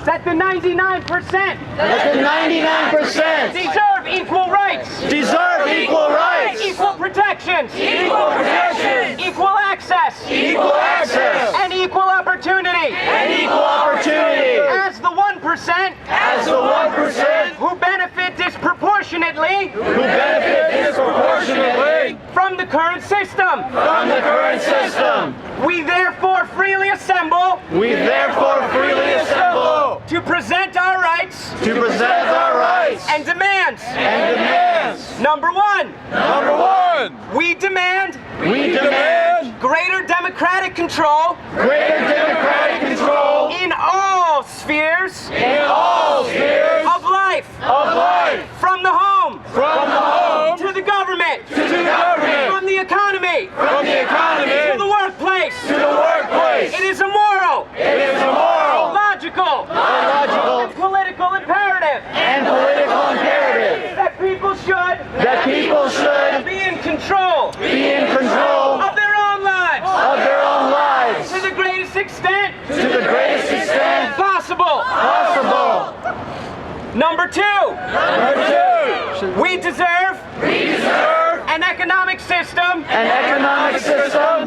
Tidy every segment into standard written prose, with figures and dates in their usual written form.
That the 99% deserve equal rights, equal protections, equal access, and equal opportunity. As the 1%, who benefit disproportionately from the current system. We therefore freely assemble to present our rights and demands. Number one, we demand greater democratic control in all spheres of life, from the home to the government, from the economy to the workplace. It is a moral, logical, and political imperative that people should be in control of their own lives to the greatest extent possible. Number two, we deserve an economic system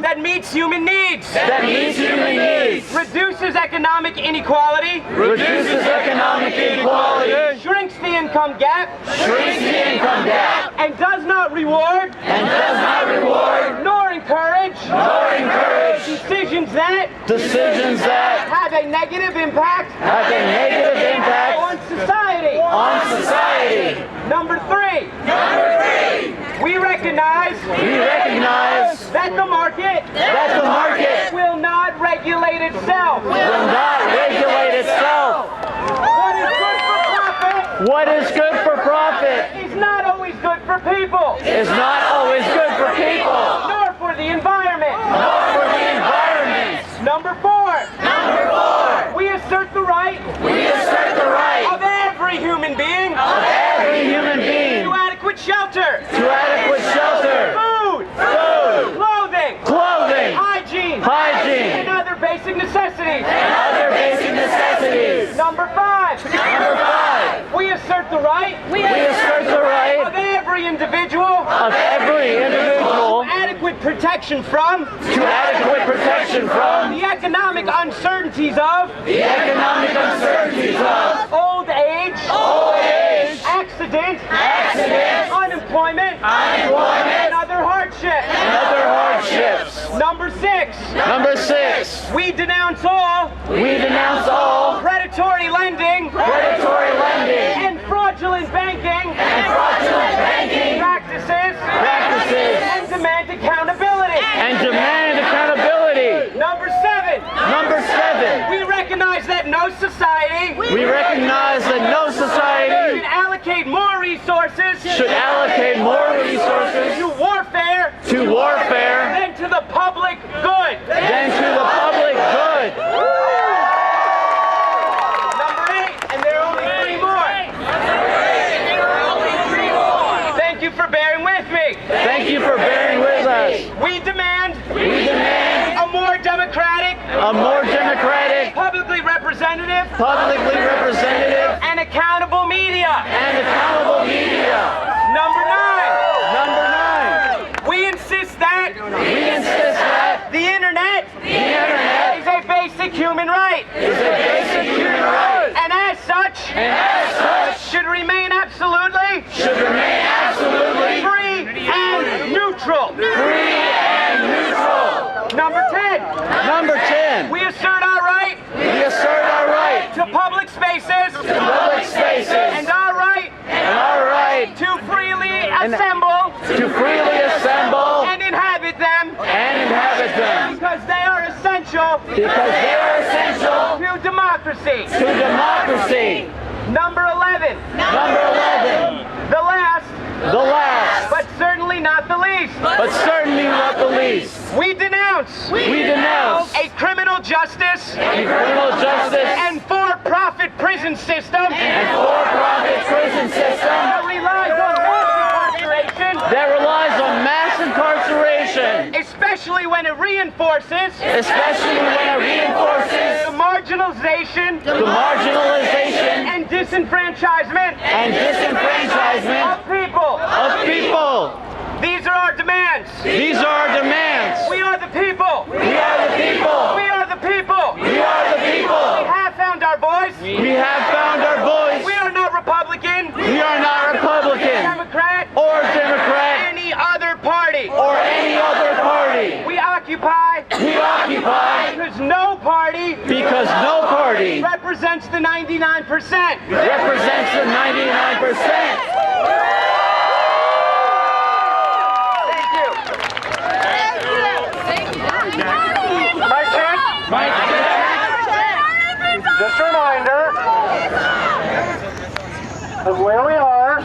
that meets human needs, reduces economic inequality, shrinks the income gap, and does not reward nor encourage decisions that have a negative impact on society. Number three, we recognize that the market will not regulate itself. What is good for profit is not always good for people, nor for the environment. Number four, we assert the right of every human being to adequate shelter, food, clothing, hygiene, and other basic necessities. Number five, we assert the right of every individual to adequate protection from the economic uncertainties of old age, accident, unemployment, and other hardships. Number six, we denounce all predatory lending and fraudulent banking practices and demand accountability. Number seven, we recognize that no society should allocate more resources to warfare than to the public good. Number eight, and there are only three more. Thank you for bearing with me. We demand a more democratic, publicly representative, and accountable media. Number nine, we insist that the internet is a basic human right, and as such should remain absolutely free and neutral. Number 10, we assert our right to public spaces and our right to freely assemble and inhabit them because they are essential to democracy. Number 11, the last, but certainly not the least, we denounce a criminal justice and for-profit prison system that relies on mass incarceration, especially when it reinforces the marginalized marginalization, and disenfranchisement of people. These are our demands. These are our demands. We are the people. We are the people. We are the people. We are the people. We have found our voice. We have found our voice. We are not Republican, We are not Republican Democrat, or Democrat any other party. or any other party. We occupy We occupy because no party because no party represents the 99%. represents the 99%. Thank you. Mic check. Mike, Just a reminder of where we are.